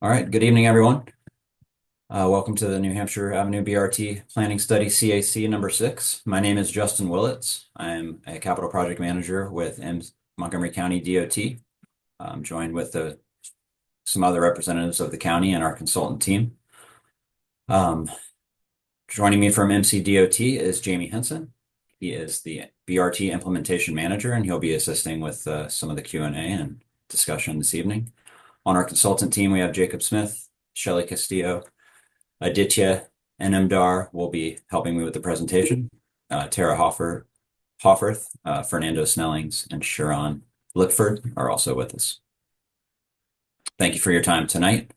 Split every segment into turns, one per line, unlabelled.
All right, good evening, everyone. Welcome to the New Hampshire Avenue BRT Planning Study CAC number 6. My name is Justin Willits. I'm a capital project manager with Montgomery County DOT. I'm joined with some other representatives of the county and our consultant team. Um, Joining me from MCDOT is Jamie Henson. He is the BRT implementation manager, and he'll be assisting with some of the Q&A and discussion this evening. On our consultant team, we have Jacob Smith, Shelley Castillo, Aditya and Mdar will be helping me with the presentation. Tara Hofferth, Fernando Snellings, and Sharon Lickford are also with us. Thank you for your time tonight.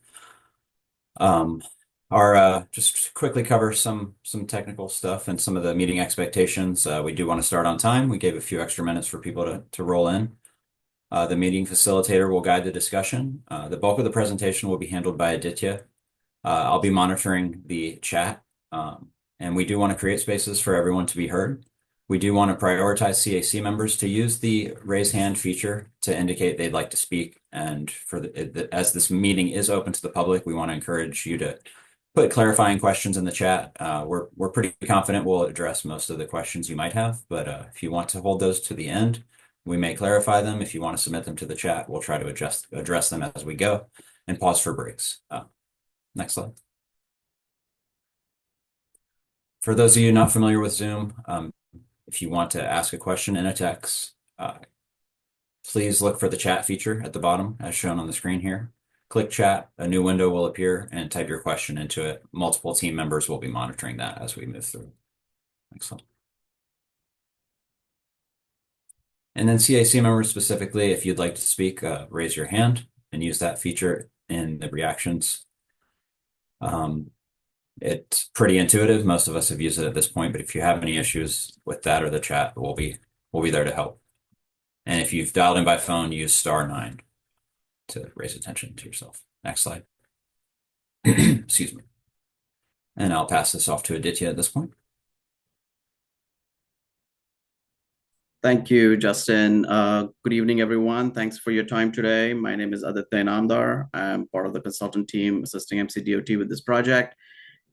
Just quickly cover some technical stuff and some of the meeting expectations. We do want to start on time. We gave a few extra minutes for people to roll in. The meeting facilitator will guide the discussion. The bulk of the presentation will be handled by Aditya. I'll be monitoring the chat, and we do want to create spaces for everyone to be heard. We do want to prioritize CAC members to use the raise hand feature to indicate they'd like to speak. And as this meeting is open to the public, we want to encourage you to put clarifying questions in the chat. We're pretty confident we'll address most of the questions you might have, but if you want to hold those to the end, we may clarify them. If you want to submit them to the chat, we'll try to address them as we go and pause for breaks. Next slide. For those of you not familiar with Zoom, if you want to ask a question in a text, please look for the chat feature at the bottom as shown on the screen here. Click chat, a new window will appear, and type your question into it. Multiple team members will be monitoring that as we move through. Next slide. And then CAC members specifically, if you'd like to speak, raise your hand and use that feature in the reactions. It's pretty intuitive. Most of us have used it at this point, but if you have any issues with that or the chat, we'll be there to help. And if you've dialed in by phone, use *9 to raise attention to yourself. Next slide. Excuse me. And I'll pass this off to Aditya at this point.
Thank you, Justin. Good evening, everyone. Thanks for your time today. My name is Aditya Namdar. I'm part of the consultant team assisting MCDOT with this project.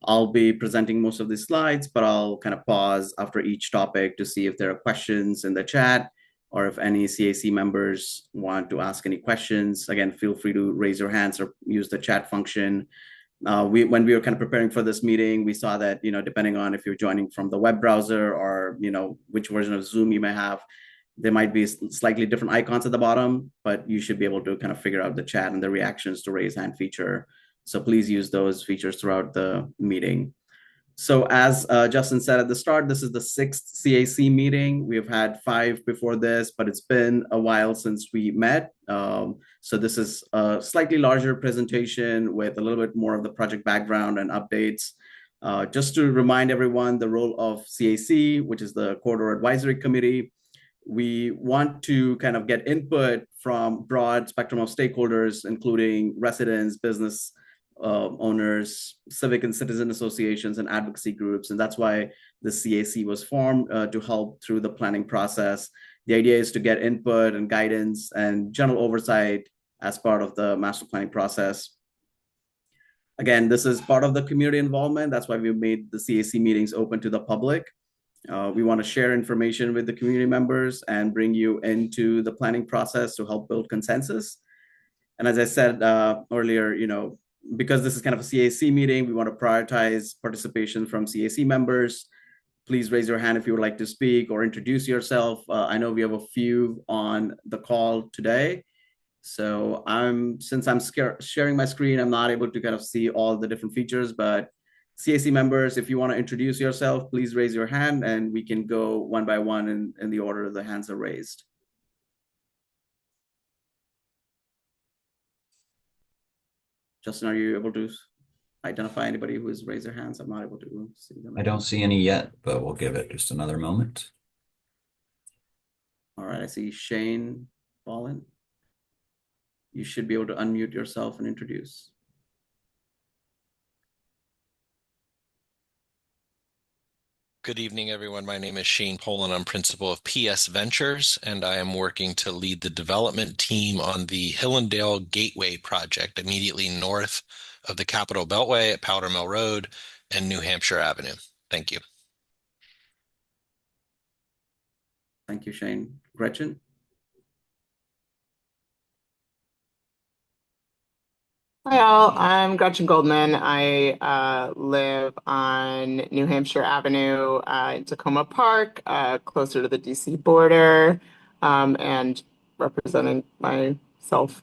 I'll be presenting most of these slides, but I'll kind of pause after each topic to see if there are questions in the chat or if any CAC members want to ask any questions. Again, feel free to raise your hands or use the chat function. When we were kind of preparing for this meeting, we saw that, depending on if you're joining from the web browser or, which version of Zoom you may have, there might be slightly different icons at the bottom, but you should be able to kind of figure out the chat and the reactions to raise hand feature. So please use those features throughout the meeting. So as Justin said at the start, this is the 6th CAC meeting. We've had 5 before this, but it's been a while since we met. So this is a slightly larger presentation with a little bit more of the project background and updates. Just to remind everyone, the role of CAC, which is the Corridor Advisory Committee, we want to kind of get input from broad spectrum of stakeholders, including residents, business owners, civic and citizen associations, and advocacy groups. And that's why the CAC was formed to help through the planning process. The idea is to get input and guidance and general oversight as part of the master planning process. Again, this is part of the community involvement. That's why we made the CAC meetings open to the public. We want to share information with the community members and bring you into the planning process to help build consensus. And as I said earlier, because this is kind of a CAC meeting, we want to prioritize participation from CAC members. Please raise your hand if you would like to speak or introduce yourself. I know we have a few on the call today. So since I'm sharing my screen, I'm not able to kind of see all the different features, but CAC members, if you want to introduce yourself, please raise your hand and we can go one by one in the order the hands are raised. Justin, are you able to identify anybody who has raised their hands? I'm not able to see them.
I don't see any yet, but we'll give it just another moment.
All right, I see Shane Ballin. You should be able to unmute yourself and introduce.
Good evening, everyone. My name is Shane Poland. I'm principal of PS Ventures, and I am working to lead the development team on the Hillendale Gateway project immediately north of the Capitol Beltway at Powder Mill Road and New Hampshire Avenue. Thank you.
Thank you, Shane. Gretchen?
Hi all, I'm Gretchen Goldman. I live on New Hampshire Avenue in Tacoma Park, closer to the DC border, and representing myself.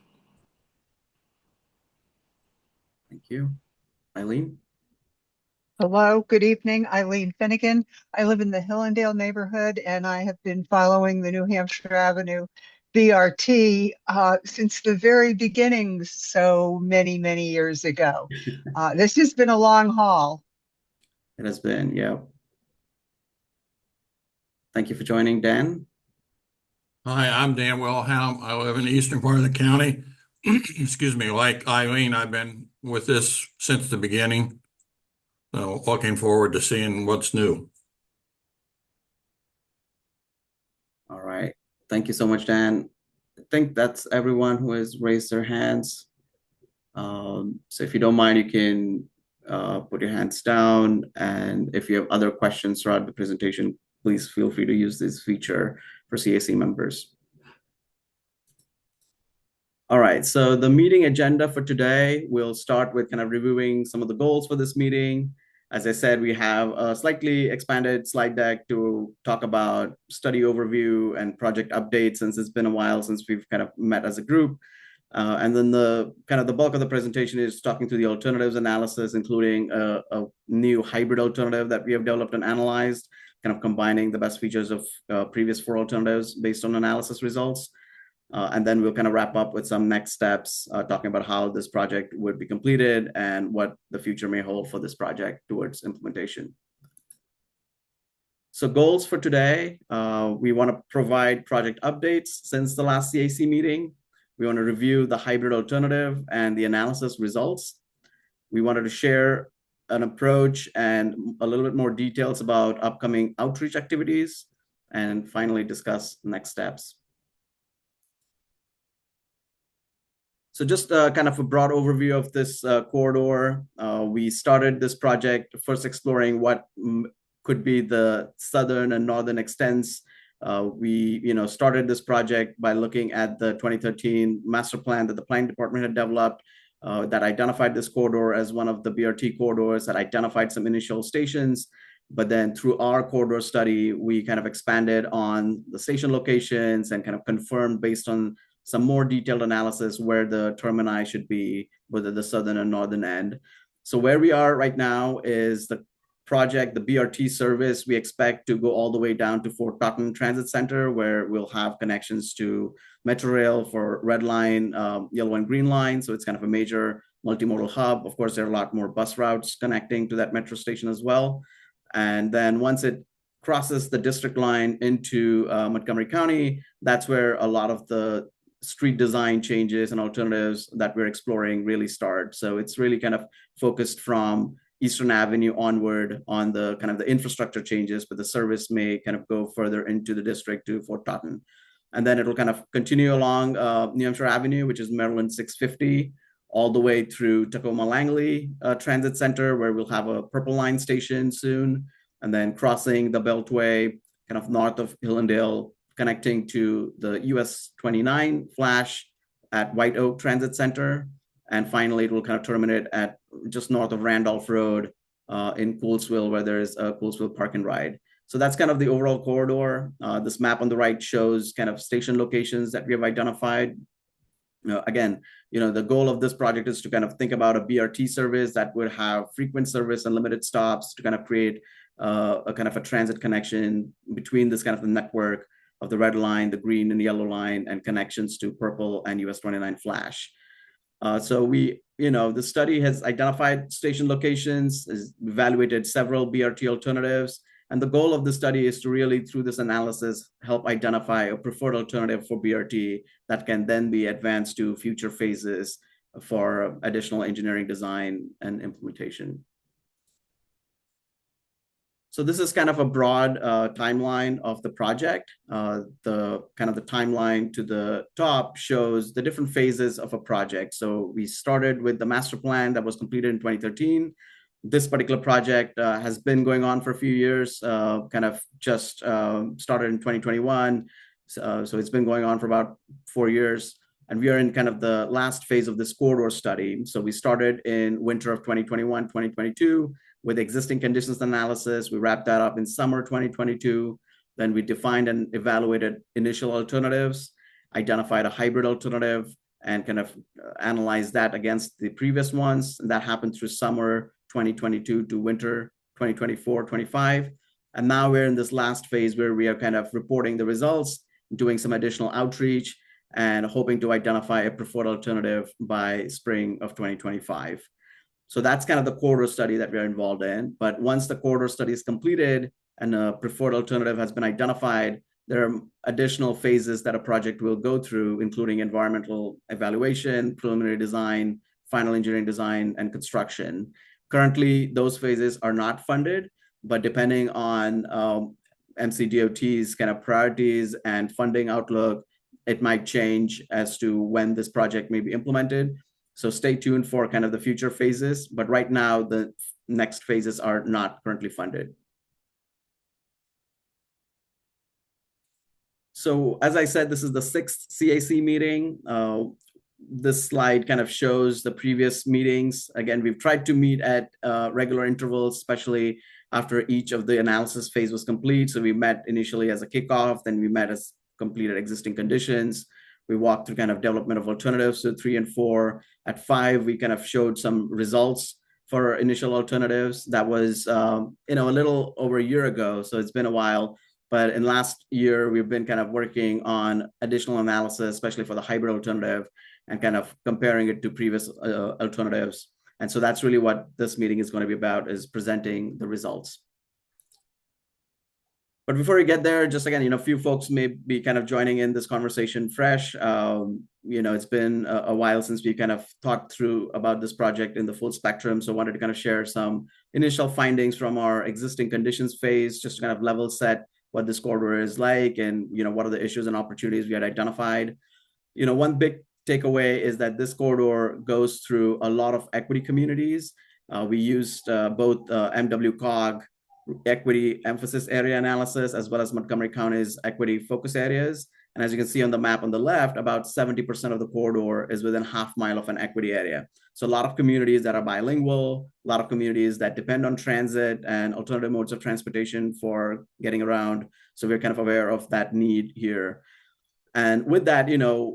Thank you. Eileen?
Hello, good evening. Eileen Finnegan. I live in the Hillendale neighborhood and I have been following the New Hampshire Avenue BRT since the very beginnings, so many, many years ago. This has been a long haul.
It has been, yeah. Thank you for joining, Dan.
Hi, I'm Dan Wilhelm. I live in the eastern part of the county. Excuse me, like Eileen, I've been with this since the beginning. So looking forward to seeing what's new.
All right. Thank you so much, Dan. I think that's everyone who has raised their hands. So if you don't mind, you can put your hands down. And if you have other questions throughout the presentation, please feel free to use this feature for CAC members. All right, so the meeting agenda for today, we'll start with kind of reviewing some of the goals for this meeting. As I said, we have a slightly expanded slide deck to talk about study overview and project updates, since it's been a while since we've kind of met as a group. And then the bulk of the presentation is talking through the alternatives analysis, including a new hybrid alternative that we have developed and analyzed, kind of combining the best features of previous 4 alternatives based on analysis results. And then we'll kind of wrap up with some next steps, talking about how this project would be completed and what the future may hold for this project towards implementation. So goals for today, we want to provide project updates since the last CAC meeting. We want to review the hybrid alternative and the analysis results. We wanted to share an approach and a little bit more details about upcoming outreach activities, and finally discuss next steps. So just kind of a broad overview of this corridor. We started this project first exploring what could be the southern and northern extents. We started this project by looking at the 2013 master plan that the planning department had developed that identified this corridor as one of the BRT corridors, that identified some initial stations. But then through our corridor study, we kind of expanded on the station locations and kind of confirmed based on some more detailed analysis where the termini should be, whether the southern and northern end. So where we are right now is the project, the BRT service, we expect to go all the way down to Fort Totten Transit Center, where we'll have connections to Metro Rail for Red Line, Yellow and Green Line. So it's kind of a major multimodal hub. Of course, there are a lot more bus routes connecting to that metro station as well. And then once it crosses the district line into Montgomery County, that's where a lot of the street design changes and alternatives that we're exploring really start. So it's really kind of focused from Eastern Avenue onward on the kind of the infrastructure changes, but the service may kind of go further into the district to Fort Totten. And then it'll kind of continue along New Hampshire Avenue, which is Maryland 650, all the way through Tacoma Langley Transit Center, where we'll have a Purple Line station soon, and then crossing the Beltway kind of north of Hillendale, connecting to the US 29 Flash at White Oak Transit Center. And finally, it will kind of terminate at just north of Randolph Road in Coolsville, where there is a Coolsville Park and Ride. So that's kind of the overall corridor. This map on the right shows kind of station locations that we have identified. Again, the goal of this project is to kind of think about a BRT service that would have frequent service and limited stops to kind of create a kind of a transit connection between this kind of the network of the red line, the green and yellow line, and connections to purple and US 29 Flash. So the study has identified station locations, has evaluated several BRT alternatives. And the goal of the study is to really, through this analysis, help identify a preferred alternative for BRT that can then be advanced to future phases for additional engineering design and implementation. So this is kind of a broad timeline of the project. The timeline to the top shows the different phases of a project. So we started with the master plan that was completed in 2013. This particular project has been going on for a few years, kind of just started in 2021. So it's been going on for about 4 years. And we are in kind of the last phase of this corridor study. So we started in winter of 2021, 2022 with existing conditions analysis. We wrapped that up in summer 2022. Then we defined and evaluated initial alternatives, identified a hybrid alternative, and kind of analyzed that against the previous ones. And that happened through summer 2022 to winter 2024-25. And now we're in this last phase where we are kind of reporting the results, doing some additional outreach, and hoping to identify a preferred alternative by spring of 2025. So that's kind of the corridor study that we're involved in. But once the corridor study is completed and a preferred alternative has been identified, there are additional phases that a project will go through, including environmental evaluation, preliminary design, final engineering design, and construction. Currently, those phases are not funded, but depending on MCDOT's kind of priorities and funding outlook, it might change as to when this project may be implemented. So stay tuned for kind of the future phases, but right now the next phases are not currently funded. So as I said, this is the 6th CAC meeting. This slide kind of shows the previous meetings. Again, we've tried to meet at regular intervals, especially after each of the analysis phase was complete. So we met initially as a kickoff, then we met as completed existing conditions. We walked through kind of development of alternatives, so 3 and 4. At 5, we kind of showed some results for initial alternatives. That was, a little over a year ago, so it's been a while. But in last year, we've been kind of working on additional analysis, especially for the hybrid alternative, and kind of comparing it to previous alternatives. And so that's really what this meeting is going to be about, is presenting the results. But before we get there, just again, a few folks may be kind of joining in this conversation fresh. It's been a while since we kind of talked through about this project in the full spectrum. So I wanted to kind of share some initial findings from our existing conditions phase, just to kind of level set what this corridor is like and, what are the issues and opportunities we had identified. One big takeaway is that this corridor goes through a lot of equity communities. We used both MWCOG equity emphasis area analysis, as well as Montgomery County's equity focus areas. And as you can see on the map on the left, about 70% of the corridor is within half mile of an equity area. So a lot of communities that are bilingual, a lot of communities that depend on transit and alternative modes of transportation for getting around. So we're kind of aware of that need here. And with that,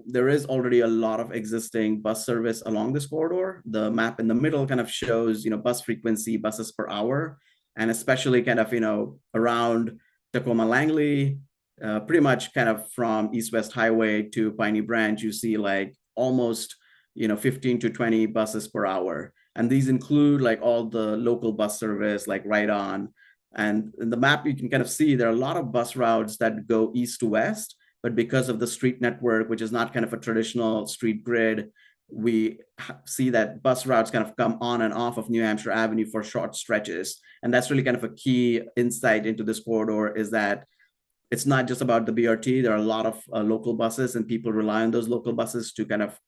there is already a lot of existing bus service along this corridor. The map in the middle kind of shows, bus frequency, buses per hour. And especially kind of, around Tacoma Langley, pretty much kind of from East-West Highway to Piney Branch, you see like almost, 15 to 20 buses per hour. And these include like all the local bus service, like Right On. And in the map, you can kind of see there are a lot of bus routes that go east to west, but because of the street network, which is not kind of a traditional street grid, we see that bus routes kind of come on and off of New Hampshire Avenue for short stretches. And that's really kind of a key insight into this corridor, is that it's not just about the BRT. There are a lot of local buses, and people rely on those local buses to kind of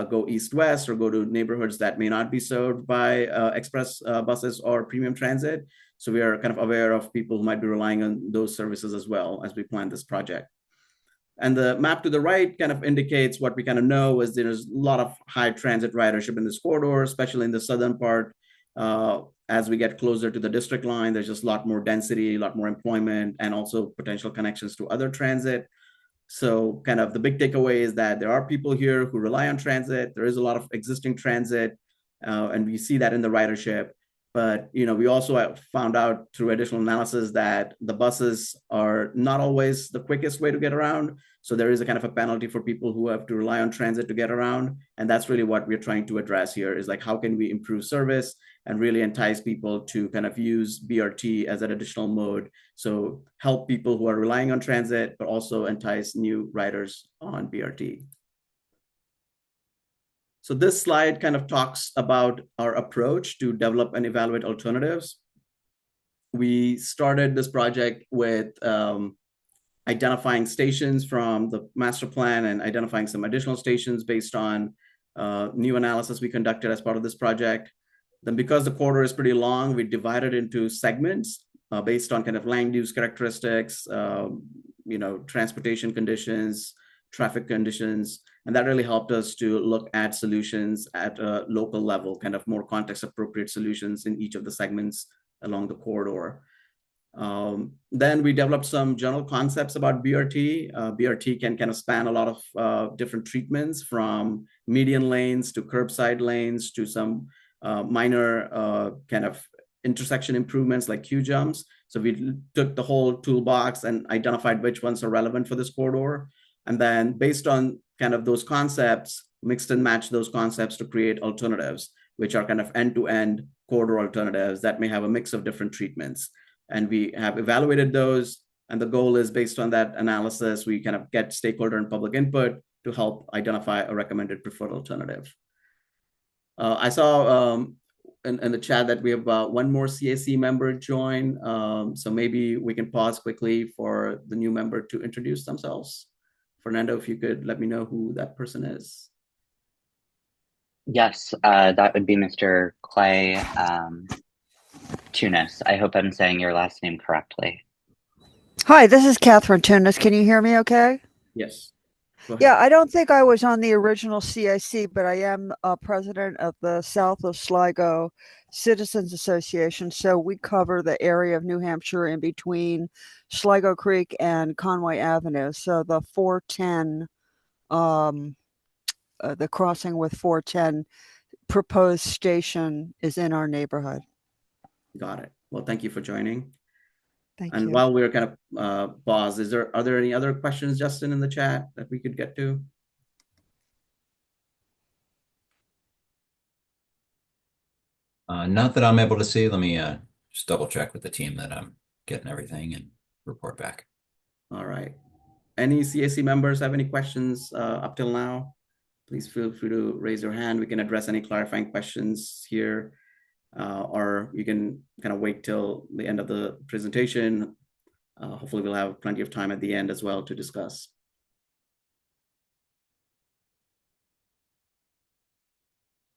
go east-west or go to neighborhoods that may not be served by express buses or premium transit. So we are kind of aware of people who might be relying on those services as well as we plan this project. And the map to the right kind of indicates what we kind of know is there's a lot of high transit ridership in this corridor, especially in the southern part. As we get closer to the district line, there's just a lot more density, a lot more employment, and also potential connections to other transit. So kind of the big takeaway is that there are people here who rely on transit. There is a lot of existing transit, and we see that in the ridership. But, we also found out through additional analysis that the buses are not always the quickest way to get around. So there is a kind of a penalty for people who have to rely on transit to get around. And that's really what we're trying to address here, is like, how can we improve service and really entice people to kind of use BRT as an additional mode? So help people who are relying on transit, but also entice new riders on BRT. So this slide kind of talks about our approach to develop and evaluate alternatives. we started this project with identifying stations from the master plan and identifying some additional stations based on new analysis we conducted as part of this project. Then because the corridor is pretty long, we divided into segments based on kind of land use characteristics, transportation conditions, traffic conditions. And that really helped us to look at solutions at a local level, kind of more context appropriate solutions in each of the segments along the corridor. Then we developed some general concepts about BRT. BRT can kind of span a lot of different treatments, from median lanes to curbside lanes to some minor kind of intersection improvements like queue jumps. So we took the whole toolbox and identified which ones are relevant for this corridor. And then based on kind of those concepts, mixed and matched those concepts to create alternatives, which are kind of end-to-end corridor alternatives that may have a mix of different treatments. And we have evaluated those. And the goal is, based on that analysis, we kind of get stakeholder and public input to help identify a recommended preferred alternative. I saw in the chat that we have one more CAC member join. So maybe we can pause quickly for the new member to introduce themselves. Fernando, if you could let me know who that person is.
Yes, that would be Mr. Clay Tunis. I hope I'm saying your last name correctly.
Hi, this is Catherine Tunis. Can you hear me okay?
Yes.
Yeah, I don't think I was on the original CAC, but I am president of the South of Sligo Citizens Association. So we cover the area of New Hampshire in between Sligo Creek and Conway Avenue. So the 410, the crossing with 410 proposed station is in our neighborhood.
Got it. Well, thank you for joining.
Thank
and
you.
while we're kind of paused, are there any other questions, Justin, in the chat that we could get to?
Not that I'm able to see. Let me just double check with the team that I'm getting everything and report back.
All right. Any CAC members have any questions up till now? Please feel free to raise your hand. We can address any clarifying questions here. Or you can kind of wait till the end of the presentation. Hopefully we'll have plenty of time at the end as well to discuss.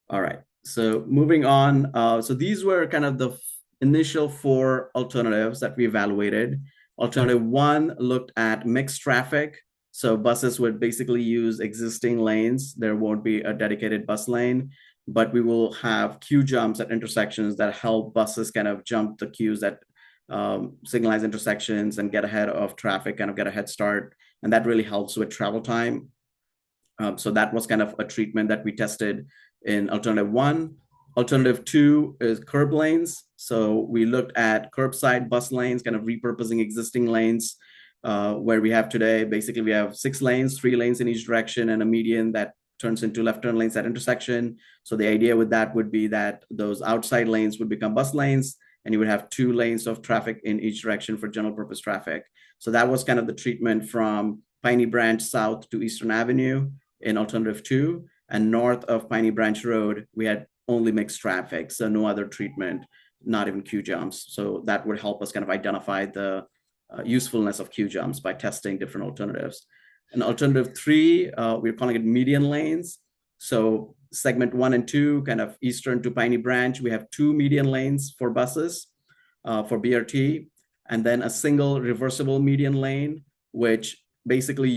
All right, so moving on. So these were kind of the initial 4 alternatives that we evaluated. Alternative 1 looked at mixed traffic. So buses would basically use existing lanes. There won't be a dedicated bus lane, but we will have queue jumps at intersections that help buses kind of jump the queues that signalize intersections and get ahead of traffic, kind of get a head start. And that really helps with travel time. So that was kind of a treatment that we tested in alternative 1. Alternative 2 is curb lanes. So we looked at curbside bus lanes, kind of repurposing existing lanes where we have today. Basically, we have 6 lanes, 3 lanes in each direction, and a median that turns into left turn lanes at intersection. So the idea with that would be that those outside lanes would become bus lanes, and you would have 2 lanes of traffic in each direction for general purpose traffic. So that was kind of the treatment from Piney Branch South to Eastern Avenue in alternative 2. And north of Piney Branch Road, we had only mixed traffic, so no other treatment, not even queue jumps. So that would help us kind of identify the usefulness of queue jumps by testing different alternatives. And alternative 3, we're calling it median lanes. So segment 1 and 2, kind of eastern to Piney Branch, we have 2 median lanes for buses for BRT, and then a single reversible median lane, which basically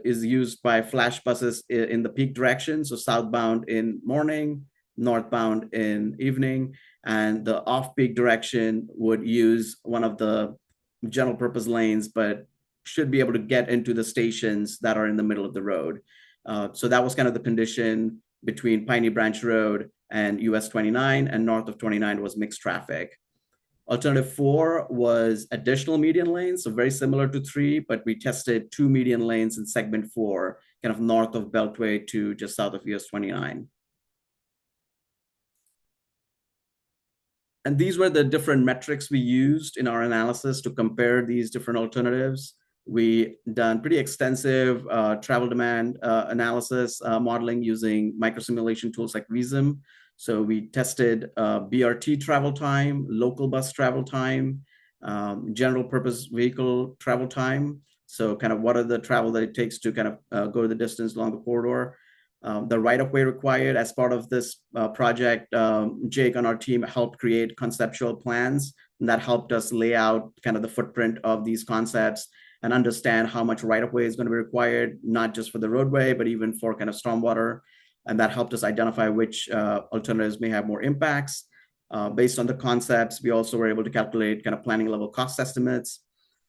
is used by flash buses in the peak direction. So southbound in morning, northbound in evening, and the off-peak direction would use one of the general purpose lanes, but should be able to get into the stations that are in the middle of the road. So that was kind of the condition between Piney Branch Road and US 29, and north of 29 was mixed traffic. Alternative 4 was additional median lanes, so very similar to 3, but we tested 2 median lanes in segment 4, kind of north of Beltway to just south of US 29. And these were the different metrics we used in our analysis to compare these different alternatives. We done pretty extensive travel demand analysis modeling using microsimulation tools like Vism. So we tested BRT travel time, local bus travel time, general purpose vehicle travel time. So kind of what are the travel that it takes to kind of go the distance along the corridor. The right-of-way required as part of this project. Jake on our team helped create conceptual plans, and that helped us lay out kind of the footprint of these concepts and understand how much right-of-way is going to be required, not just for the roadway, but even for kind of stormwater. And that helped us identify which alternatives may have more impacts. Based on the concepts, we also were able to calculate kind of planning level cost estimates,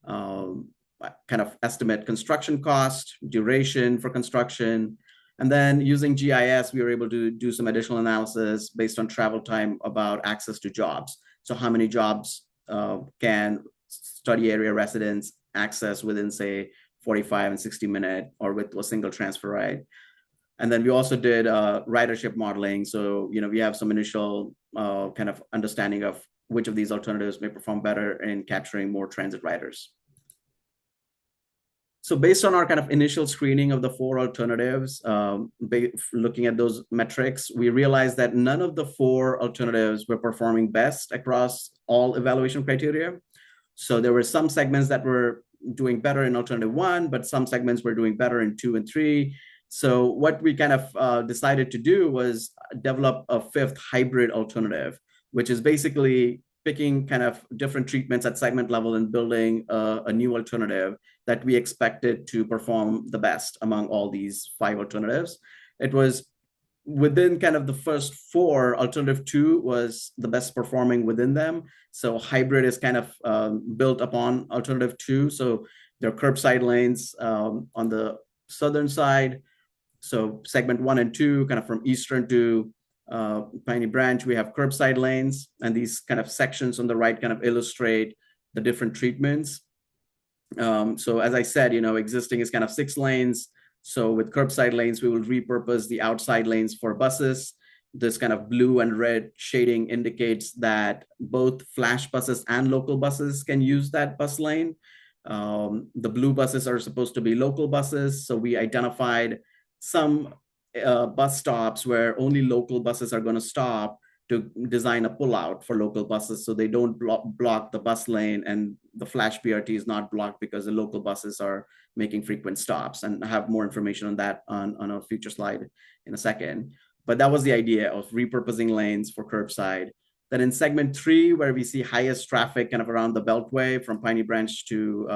kind of estimate construction cost, duration for construction. And then using GIS, we were able to do some additional analysis based on travel time about access to jobs. So how many jobs can study area residents access within, say, 45 and 60-minute or with a single transfer ride. And then we also did ridership modeling. So, we have some initial kind of understanding of which of these alternatives may perform better in capturing more transit riders. So based on our kind of initial screening of the 4 alternatives, looking at those metrics, we realized that none of the 4 alternatives were performing best across all evaluation criteria. So there were some segments that were doing better in alternative 1, but some segments were doing better in 2 and 3. So what we kind of decided to do was develop a 5th hybrid alternative, which is basically picking kind of different treatments at segment level and building a new alternative that we expected to perform the best among all these 5 alternatives. It was within kind of the first 4, alternative 2 was the best performing within them. So hybrid is kind of built upon alternative 2. So there are curbside lanes on the southern side. So segment 1 and 2, kind of from Eastern to Piney Branch, we have curbside lanes, and these kind of sections on the right kind of illustrate the different treatments. So as I said, existing is kind of 6 lanes. So with curbside lanes, we will repurpose the outside lanes for buses. This kind of blue and red shading indicates that both flash buses and local buses can use that bus lane. The blue buses are supposed to be local buses. So we identified some bus stops where only local buses are going to stop to design a pullout for local buses so they don't block the bus lane, and the flash BRT is not blocked because the local buses are making frequent stops. And I have more information on that on a future slide in a second. But that was the idea of repurposing lanes for curbside. Then in segment 3, where we see highest traffic kind of around the Beltway from Piney Branch to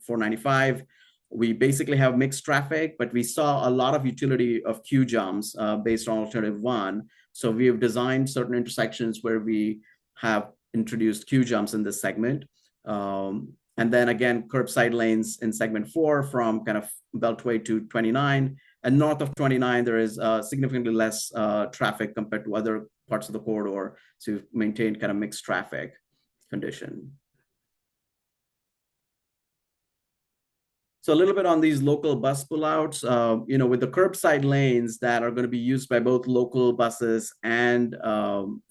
495, we basically have mixed traffic, but we saw a lot of utility of queue jumps based on alternative 1. So we have designed certain intersections where we have introduced queue jumps in this segment. And then again, curbside lanes in segment 4 from kind of Beltway to 29. And north of 29, there is significantly less traffic compared to other parts of the corridor. So we've maintained kind of mixed traffic condition. So a little bit on these local bus pullouts, with the curbside lanes that are going to be used by both local buses and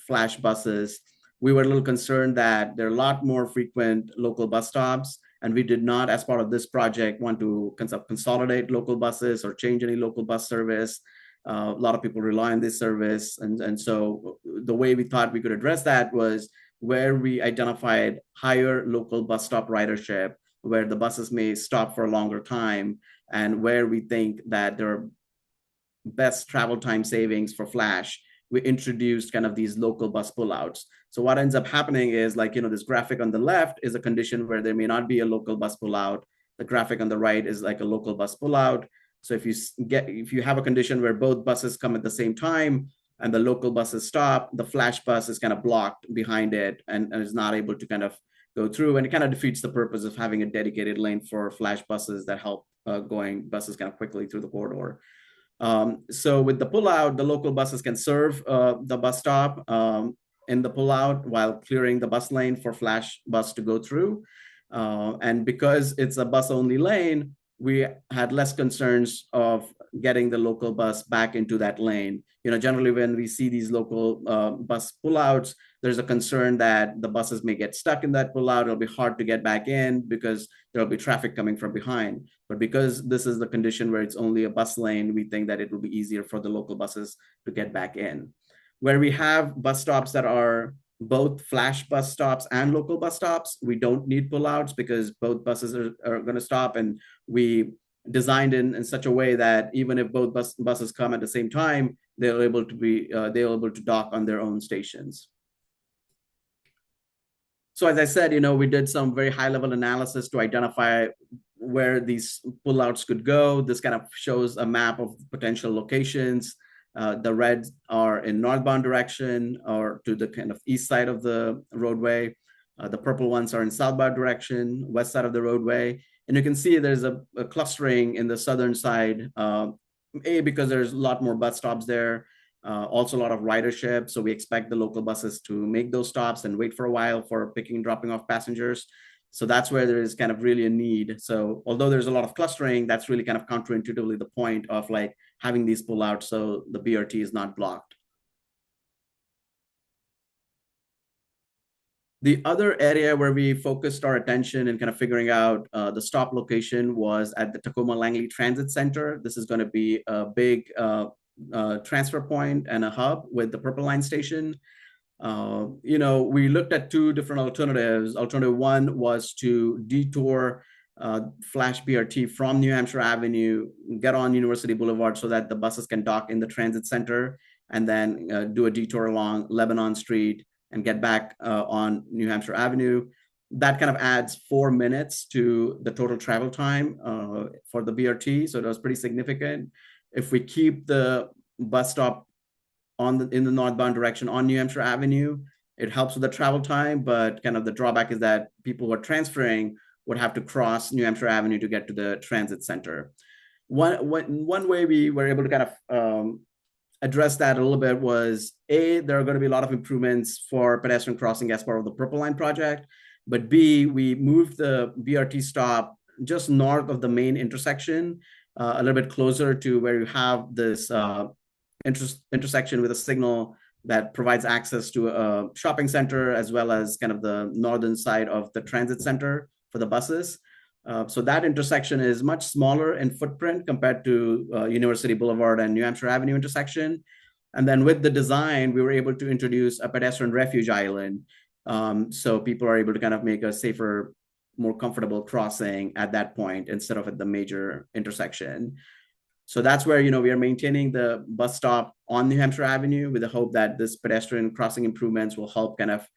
flash buses, we were a little concerned that there are a lot more frequent local bus stops, and we did not, as part of this project, want to consolidate local buses or change any local bus service. A lot of people rely on this service. And so the way we thought we could address that was where we identified higher local bus stop ridership, where the buses may stop for a longer time, and where we think that there are best travel time savings for flash, we introduced kind of these local bus pullouts. So what ends up happening is, this graphic on the left is a condition where there may not be a local bus pullout. The graphic on the right is like a local bus pullout. So if you have a condition where both buses come at the same time and the local buses stop, the flash bus is kind of blocked behind it and is not able to kind of go through, and it kind of defeats the purpose of having a dedicated lane for flash buses that help going buses kind of quickly through the corridor. So with the pullout, the local buses can serve the bus stop in the pullout while clearing the bus lane for flash bus to go through. And because it's a bus only lane, we had less concerns of getting the local bus back into that lane. Generally when we see these local bus pullouts, there's a concern that the buses may get stuck in that pullout. It'll be hard to get back in because there'll be traffic coming from behind. But because this is the condition where it's only a bus lane, we think that it will be easier for the local buses to get back in. Where we have bus stops that are both flash bus stops and local bus stops. We don't need pullouts because both buses are going to stop, and we designed in such a way that even if both buses come at the same time, they're able to dock on their own stations. So as I said, we did some very high level analysis to identify where these pullouts could go. This kind of shows a map of potential locations. The reds are in northbound direction or to the kind of east side of the roadway. The purple ones are in southbound direction, west side of the roadway. And you can see there's a clustering in the southern side, because there's a lot more bus stops there. Also a lot of ridership. So we expect the local buses to make those stops and wait for a while for picking and dropping off passengers. So that's where there is kind of really a need. So although there's a lot of clustering, that's really kind of counterintuitively the point of like having these pullouts so the BRT is not blocked. The other area where we focused our attention and kind of figuring out the stop location was at the Tacoma Langley Transit Center. This is going to be a big transfer point and a hub with the Purple Line station. We looked at two different alternatives. Alternative one was to detour Flash BRT from New Hampshire Avenue, get on University Boulevard so that the buses can dock in the transit center, and then do a detour along Lebanon Street and get back on New Hampshire Avenue. That kind of adds 4 minutes to the total travel time for the BRT. So it was pretty significant. If we keep the bus stop in the northbound direction on New Hampshire Avenue, it helps with the travel time, but kind of the drawback is that people who are transferring would have to cross New Hampshire Avenue to get to the transit center. One way we were able to kind of address that a little bit was, A, there are going to be a lot of improvements for pedestrian crossing as part of the Purple Line project, but B, we moved the BRT stop just north of the main intersection, a little bit closer to where you have this intersection with a signal that provides access to a shopping center, as well as kind of the northern side of the transit center for the buses. So that intersection is much smaller in footprint compared to University Boulevard and New Hampshire Avenue intersection. And then with the design, we were able to introduce a pedestrian refuge island. So people are able to kind of make a safer, more comfortable crossing at that point instead of at the major intersection. So that's where, we are maintaining the bus stop on New Hampshire Avenue with the hope that this pedestrian crossing improvements will help kind of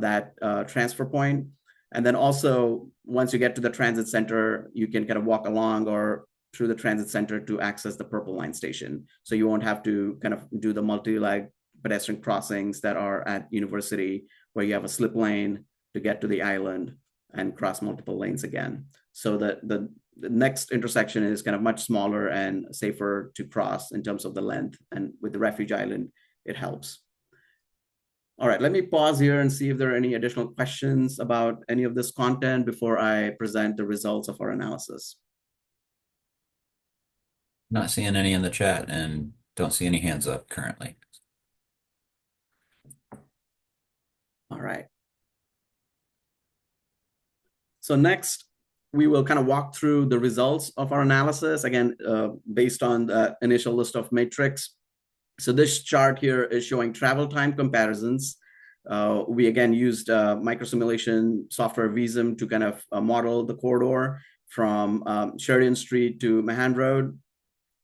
that transfer point. And then also, once you get to the transit center, you can kind of walk along or through the transit center to access the Purple Line station. So you won't have to kind of do the multi-leg pedestrian crossings that are at University, where you have a slip lane to get to the island and cross multiple lanes again. So the next intersection is kind of much smaller and safer to cross in terms of the length. And with the refuge island, it helps. All right, let me pause here and see if there are any additional questions about any of this content before I present the results of our analysis.
Not seeing any in the chat and don't see any hands up currently.
All right. So next, we will kind of walk through the results of our analysis, again, based on the initial list of metrics. So this chart here is showing travel time comparisons. We again used microsimulation software Visum to kind of model the corridor from Sheridan Street to Mahan Road,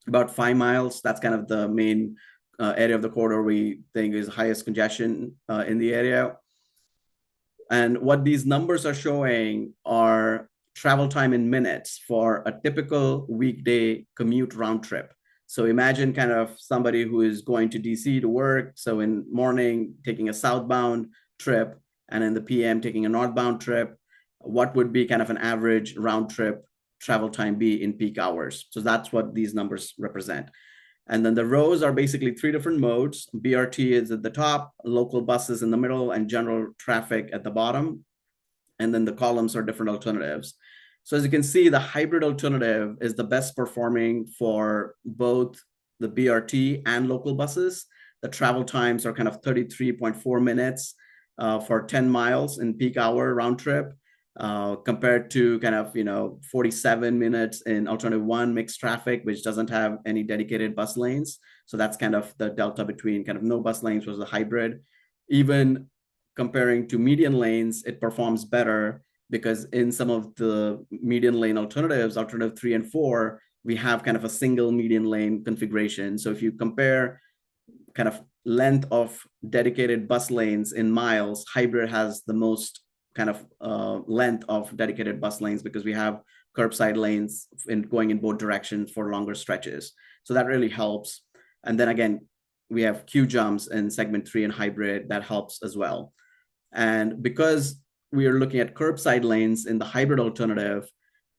about 5 miles. That's kind of the main area of the corridor we think is highest congestion in the area. And what these numbers are showing are travel time in minutes for a typical weekday commute round trip. So imagine kind of somebody who is going to DC to work. So in morning, taking a southbound trip, and in the PM, taking a northbound trip. What would be kind of an average round trip travel time be in peak hours? So that's what these numbers represent. And then the rows are basically 3 different modes. BRT is at the top, local buses in the middle, and general traffic at the bottom. And then the columns are different alternatives. So as you can see, the hybrid alternative is the best performing for both the BRT and local buses. The travel times are kind of 33.4 minutes for 10 miles in peak hour round trip, compared to kind of 47 minutes in alternative one mixed traffic, which doesn't have any dedicated bus lanes. So that's kind of the delta between kind of no bus lanes versus a hybrid. Even comparing to median lanes, it performs better because in some of the median lane alternatives, alternative 3 and 4, we have kind of a single median lane configuration. So if you compare kind of length of dedicated bus lanes in miles, hybrid has the most kind of length of dedicated bus lanes because we have curbside lanes going in both directions for longer stretches. So that really helps. And then again, we have queue jumps in segment 3 and hybrid that helps as well. And because we are looking at curbside lanes in the hybrid alternative,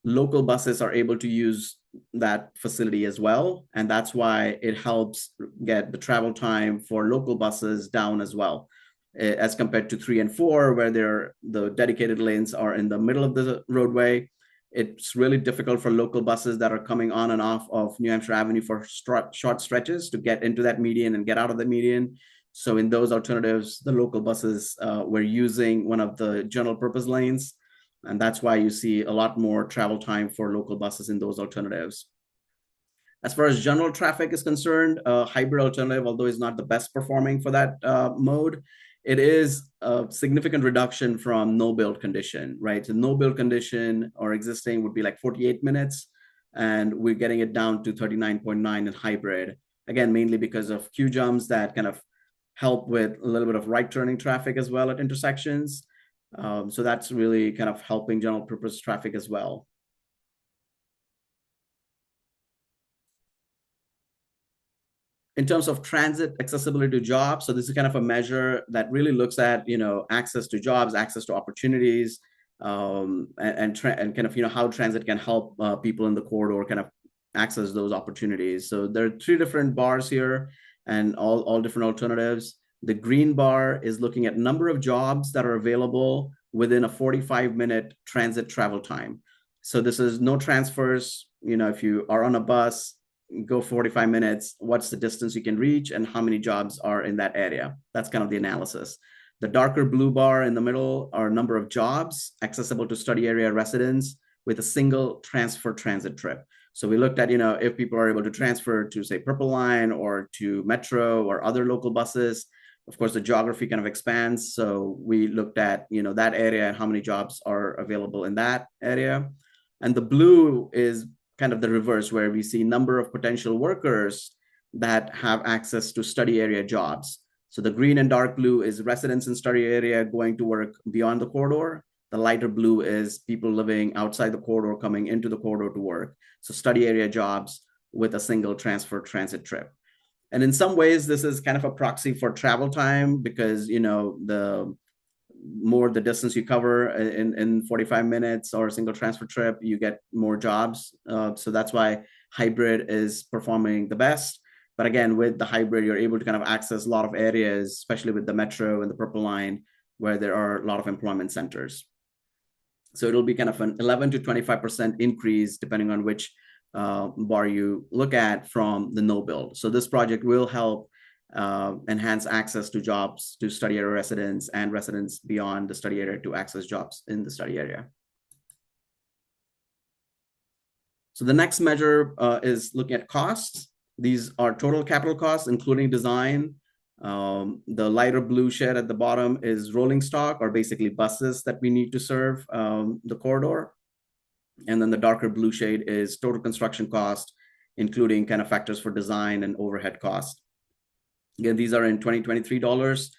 local buses are able to use that facility as well. And that's why it helps get the travel time for local buses down as well, as compared to 3 and 4, where the dedicated lanes are in the middle of the roadway. It's really difficult for local buses that are coming on and off of New Hampshire Avenue for short stretches to get into that median and get out of the median. So in those alternatives, the local buses were using one of the general purpose lanes. And that's why you see a lot more travel time for local buses in those alternatives. As far as general traffic is concerned, hybrid alternative, although is not the best performing for that mode, it is a significant reduction from no build condition, right? So no build condition or existing would be like 48 minutes, and we're getting it down to 39.9 in hybrid. Again, mainly because of queue jumps that kind of help with a little bit of right turning traffic as well at intersections. So that's really kind of helping general purpose traffic as well. In terms of transit accessibility to jobs, so this is kind of a measure that really looks at, access to jobs, access to opportunities, and kind of, how transit can help people in the corridor kind of access those opportunities. So there are 3 different bars here and all different alternatives. The green bar is looking at number of jobs that are available within a 45-minute transit travel time. So this is no transfers. If you are on a bus, go 45 minutes, what's the distance you can reach and how many jobs are in that area? That's kind of the analysis. The darker blue bar in the middle are number of jobs accessible to study area residents with a single transfer transit trip. So we looked at, if people are able to transfer to, say, Purple Line or to Metro or other local buses. Of course, the geography kind of expands. So we looked at, that area and how many jobs are available in that area. And the blue is kind of the reverse, where we see number of potential workers that have access to study area jobs. So the green and dark blue is residents in study area going to work beyond the corridor. The lighter blue is people living outside the corridor coming into the corridor to work. So study area jobs with a single transfer transit trip. And in some ways, this is kind of a proxy for travel time because, the more the distance you cover in 45 minutes or a single transfer trip, you get more jobs. So that's why hybrid is performing the best. But again, with the hybrid, you're able to kind of access a lot of areas, especially with the Metro and the Purple Line, where there are a lot of employment centers. So it'll be kind of an 11 to 25% increase, depending on which bar you look at from the no build. So this project will help enhance access to jobs to study area residents and residents beyond the study area to access jobs in the study area. So the next measure is looking at costs. These are total capital costs, including design. The lighter blue shade at the bottom is rolling stock, or basically buses that we need to serve the corridor. And then the darker blue shade is total construction cost, including kind of factors for design and overhead cost. Again, these are in 2023 dollars.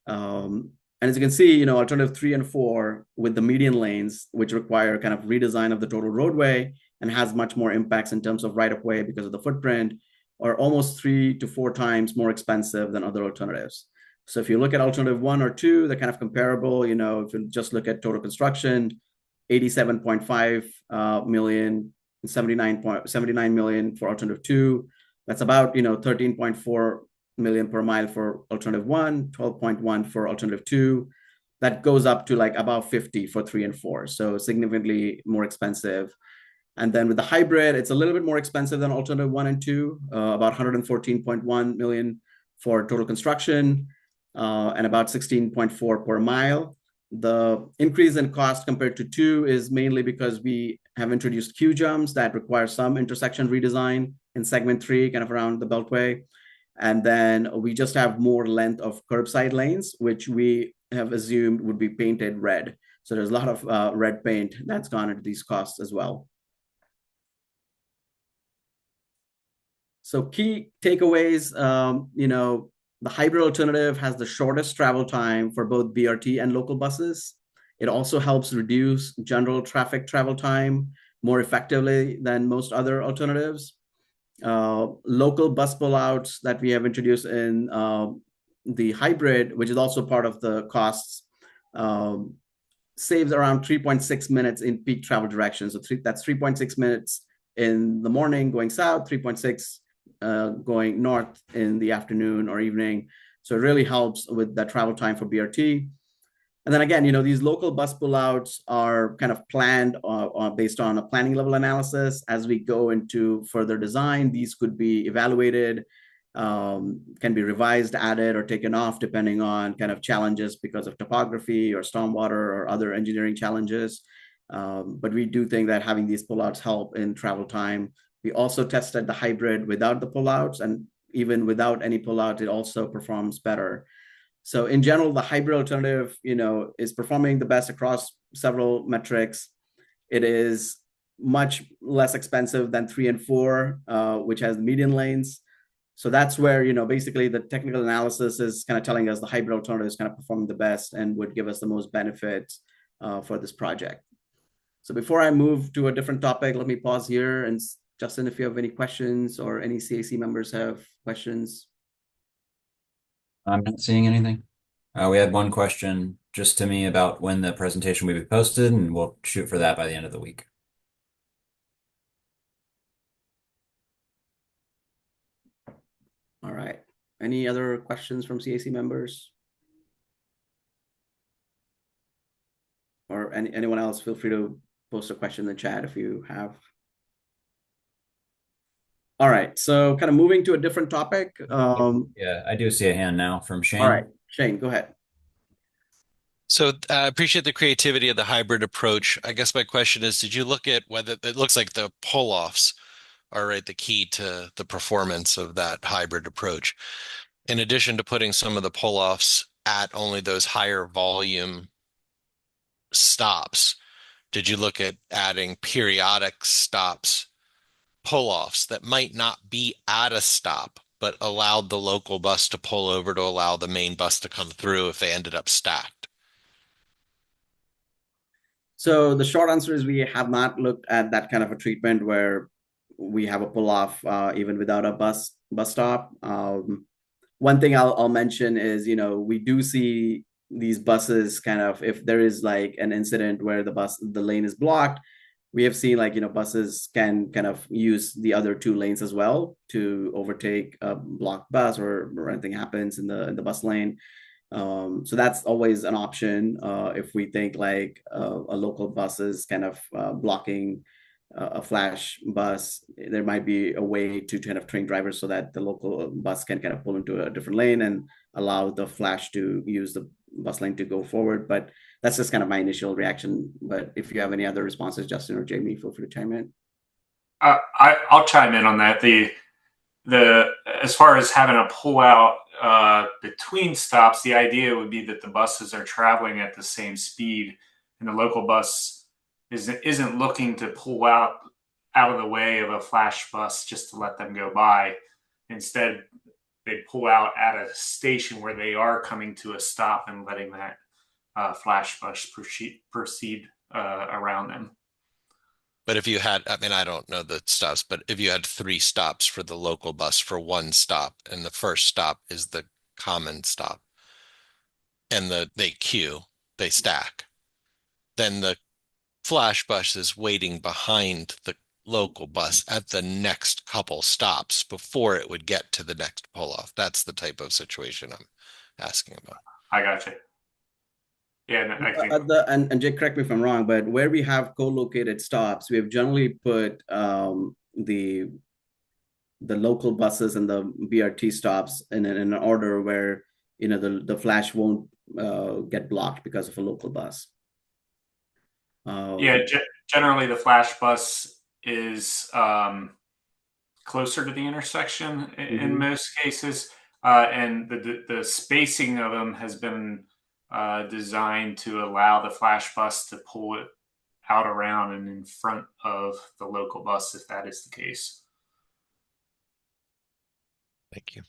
And as you can see, alternative 3 and 4 with the median lanes, which require kind of redesign of the total roadway and has much more impacts in terms of right-of-way because of the footprint, are almost 3 to 4 times more expensive than other alternatives. So if you look at alternative 1 or 2, they're kind of comparable. If you just look at total construction, 87.5 million, 79 million for alternative 2. That's about 13.4 million per mile for alternative 1, 12.1 for alternative 2. That goes up to like about 50 for 3 and 4. So significantly more expensive. And then with the hybrid, it's a little bit more expensive than alternative 1 and 2, about 114.1 million for total construction and about 16.4 per mile. The increase in cost compared to 2 is mainly because we have introduced queue jumps that require some intersection redesign in segment 3, kind of around the Beltway. And then we just have more length of curbside lanes, which we have assumed would be painted red. So there's a lot of red paint that's gone into these costs as well. So key takeaways, the hybrid alternative has the shortest travel time for both BRT and local buses. It also helps reduce general traffic travel time more effectively than most other alternatives. Local bus pullouts that we have introduced in the hybrid, which is also part of the costs, saves around 3.6 minutes in peak travel direction. So that's 3.6 minutes in the morning going south, 3.6 going north in the afternoon or evening. So it really helps with the travel time for BRT. And then again, these local bus pullouts are kind of planned based on a planning level analysis. As we go into further design, these could be evaluated, can be revised, added, or taken off depending on kind of challenges because of topography or stormwater or other engineering challenges. But we do think that having these pullouts help in travel time. We also tested the hybrid without the pullouts, and even without any pullout, it also performs better. So in general, the hybrid alternative, is performing the best across several metrics. It is much less expensive than 3 and 4, which has median lanes. So that's where, basically the technical analysis is kind of telling us the hybrid alternative is kind of performing the best and would give us the most benefits for this project. So before I move to a different topic, let me pause here. And Justin, if you have any questions or any CAC members have questions.
I'm not seeing anything. We had one question just to me about when the presentation will be posted, and we'll shoot for that by the end of the week.
All right. Any other questions from CAC members? Or anyone else, feel free to post a question in the chat if you have. All right, so kind of moving to a different topic.
Yeah, I do see a hand now from Shane.
All right, Shane, go ahead.
So I appreciate the creativity of the hybrid approach. I guess my question is, did you look at whether it looks like the pull-offs are right the key to the performance of that hybrid approach? In addition to putting some of the pull-offs at only those higher volume stops, did you look at adding periodic stops, pull-offs that might not be at a stop, but allowed the local bus to pull over to allow the main bus to come through if they ended up stacked?
So the short answer is we have not looked at that kind of a treatment where we have a pull-off even without a bus stop. One thing I'll mention is, we do see these buses kind of, if there is like an incident where the lane is blocked, we have seen buses can kind of use the other 2 lanes as well to overtake a blocked bus or anything happens in the bus lane. So that's always an option if we think like a local bus is kind of blocking a flash bus. There might be a way to kind of train drivers so that the local bus can kind of pull into a different lane and allow the flash to use the bus lane to go forward. But that's just kind of my initial reaction. But if you have any other responses, Justin or Jamie, feel free to chime in.
I'll chime in on that. The as far as having a pull out between stops, the idea would be that the buses are traveling at the same speed, and the local bus isn't looking to pull out of the way of a flash bus just to let them go by. Instead, they pull out at a station where they are coming to a stop and letting that flash bus proceed around them.
But if you had, I mean, I don't know the stops, but if you had 3 stops for the local bus for 1 stop, and the first stop is the common stop, and they queue, they stack, then the flash bus is waiting behind the local bus at the next couple stops before it would get to the next pull-off. That's the type of situation I'm asking about.
I got you. Yeah,
and Jake, correct me if I'm wrong, but where we have co-located stops, we have generally put the local buses and the BRT stops in an order where the flash won't get blocked because of a local bus.
Generally the flash bus is closer to the intersection in
Mhm.
most cases. And the spacing of them has been designed to allow the flash bus to pull it out around and in front of the local bus if that is the case.
Thank you.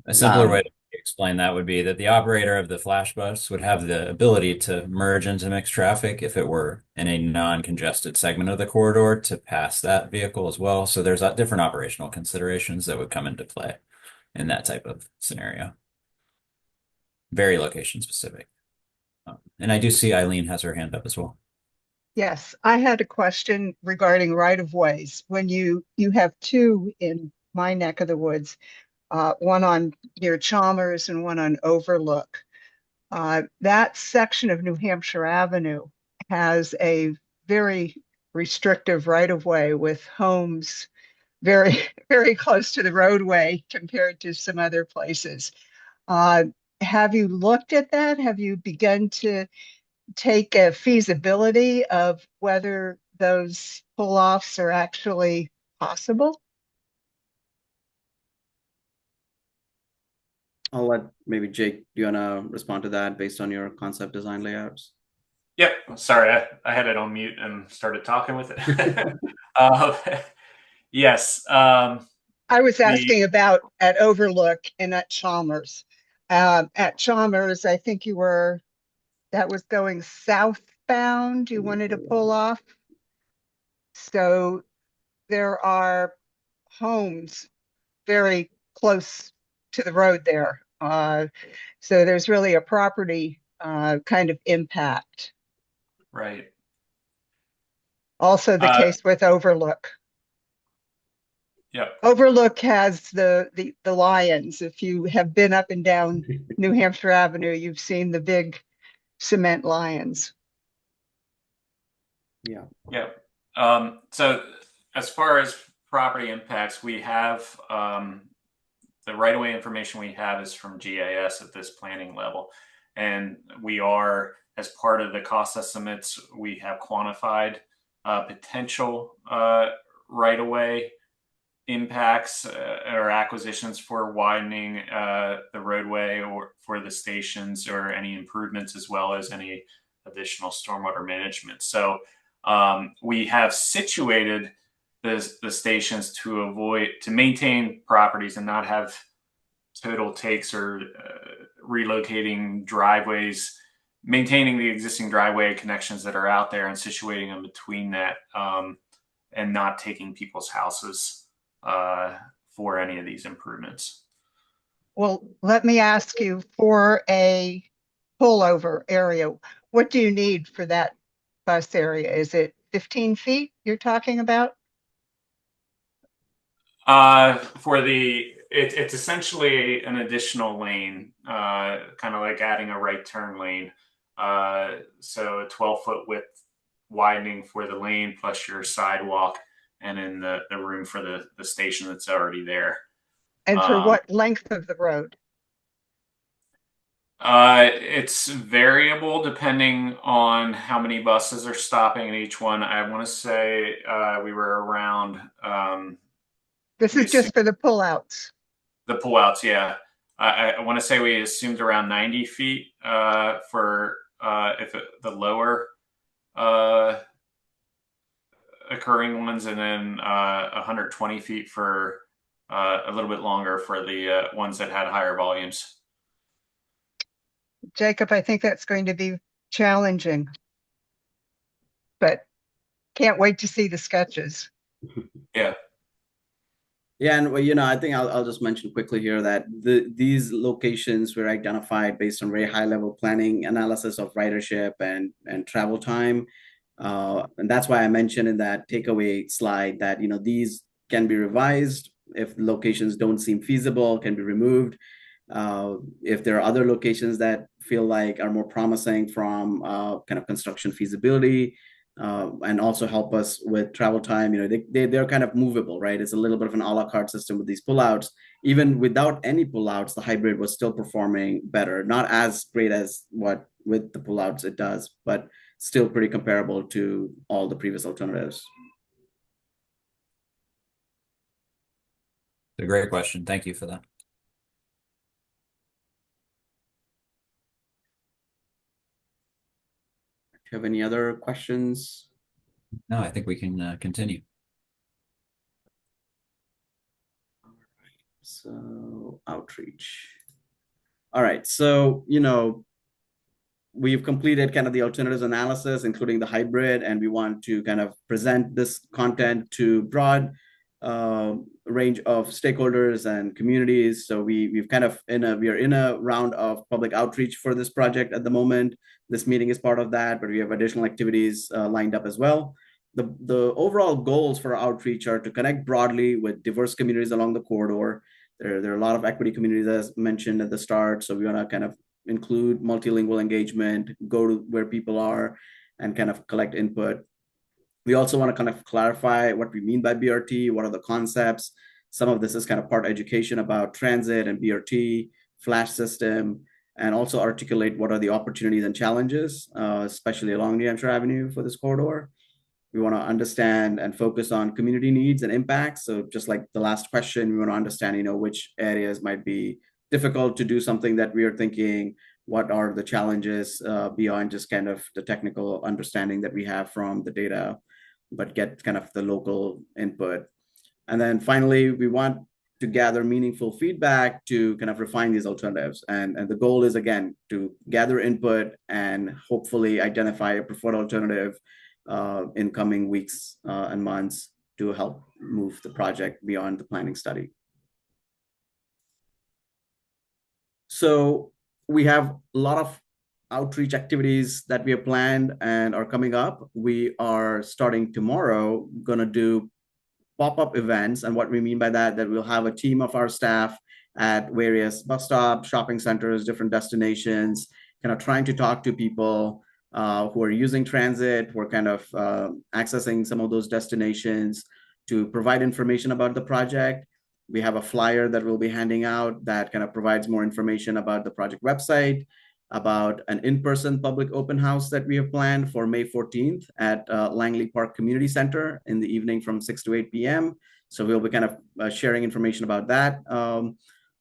A simpler way to explain that would be that the operator of the flash bus would have the ability to merge into mixed traffic if it were in a non-congested segment of the corridor to pass that vehicle as well. So there's different operational considerations that would come into play in that type of scenario. Very location specific. And I do see Eileen has her hand up as well.
Yes, I had a question regarding right-of-ways. When you have two in my neck of the woods, one on near Chalmers and one on Overlook. That section of New Hampshire Avenue has a very restrictive right-of-way with homes very, very close to the roadway compared to some other places. Have you looked at that? Have you begun to take a feasibility of whether those pull-offs are actually possible?
I'll let maybe Jake, do you want to respond to that based on your concept design layouts?
Yep. Sorry, I had it on mute and started talking with it. Yes.
I was asking about at Overlook and at Chalmers. At Chalmers, I think that was going southbound. You wanted to pull off. So there are homes very close to the road there. So there's really a property kind of impact.
Right.
Also the case with Overlook.
Yep.
Overlook has the lions. If you have been up and down New Hampshire Avenue, you've seen the big cement lions.
Yeah.
Yep. So as far as property impacts, we have the right-of-way information we have is from GIS at this planning level. And we are, as part of the cost estimates, we have quantified potential right-of-way impacts or acquisitions for widening the roadway or for the stations or any improvements, as well as any additional stormwater management. So we have situated the stations to maintain properties and not have total takes or relocating driveways, maintaining the existing driveway connections that are out there and situating them between that, and not taking people's houses for any of these improvements.
Well, let me ask you, for a pullover area, what do you need for that bus area? Is it 15 feet you're talking about?
It's essentially an additional lane, kind of like adding a right turn lane. So a 12-foot width widening for the lane plus your sidewalk, and then the room for the station that's already there.
And for what length of the road?
It's variable depending on how many buses are stopping at each one. I want to say we were around.
This is just for the pullouts.
The pullouts, yeah. I want to say we assumed around 90 feet for the lower occurring ones, and then 120 feet for a little bit longer for the ones that had higher volumes.
Jacob, I think that's going to be challenging, but can't wait to see the sketches.
Yeah.
Yeah, and I think I'll just mention quickly here that these locations were identified based on very high level planning analysis of ridership and travel time, and that's why I mentioned in that takeaway slide that these can be revised if locations don't seem feasible, can be removed. If there are other locations that feel like are more promising from kind of construction feasibility, and also help us with travel time, they're kind of movable, right? It's a little bit of an a la carte system with these pullouts. Even without any pullouts, the hybrid was still performing better, not as great as what with the pullouts it does, but still pretty comparable to all the previous alternatives.
A great question. Thank you for that.
Do you have any other questions?
No, I think we can continue.
So outreach. All right. So, you know, we've completed kind of the alternatives analysis, including the hybrid, and we want to kind of present this content to broad range of stakeholders and communities. So we are in a round of public outreach for this project at the moment. This meeting is part of that, but we have additional activities lined up as well. The overall goals for outreach are to connect broadly with diverse communities along the corridor. There are a lot of equity communities, as mentioned at the start. So we want to kind of include multilingual engagement, go to where people are, and kind of collect input. We also want to kind of clarify what we mean by BRT, what are the concepts. Some of this is kind of part education about transit and BRT, flash system, and also articulate what are the opportunities and challenges, especially along New Hampshire Avenue for this corridor. We want to understand and focus on community needs and impacts. So just like the last question, we want to understand, you know, which areas might be difficult to do something that we are thinking, what are the challenges beyond just kind of the technical understanding that we have from the data, but get kind of the local input. And then finally, we want to gather meaningful feedback to kind of refine these alternatives. And the goal is, again, to gather input and hopefully identify a preferred alternative in coming weeks and months to help move the project beyond the planning study. So we have a lot of outreach activities that we have planned and are coming up. We are starting tomorrow, going to do pop-up events. And what we mean by that we'll have a team of our staff at various bus stops, shopping centers, different destinations, kind of trying to talk to people who are using transit, who are kind of accessing some of those destinations to provide information about the project. We have a flyer that we'll be handing out that kind of provides more information about the project website, about an in-person public open house that we have planned for May 14th at Langley Park Community Center in the evening from 6 to 8 p.m. So we'll be kind of sharing information about that.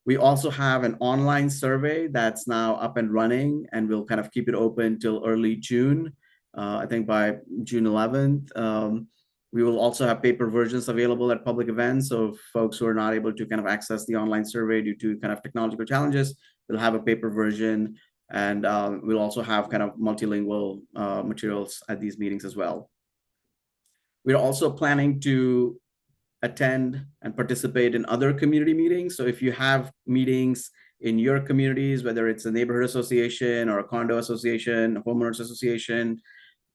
We also have an online survey that's now up and running, and we'll kind of keep it open till early June. I think by June 11th. We will also have paper versions available at public events. So folks who are not able to kind of access the online survey due to kind of technological challenges, we'll have a paper version. And we'll also have kind of multilingual materials at these meetings as well. We're also planning to attend and participate in other community meetings. So if you have meetings in your communities, whether it's a neighborhood association or a condo association, a homeowners association,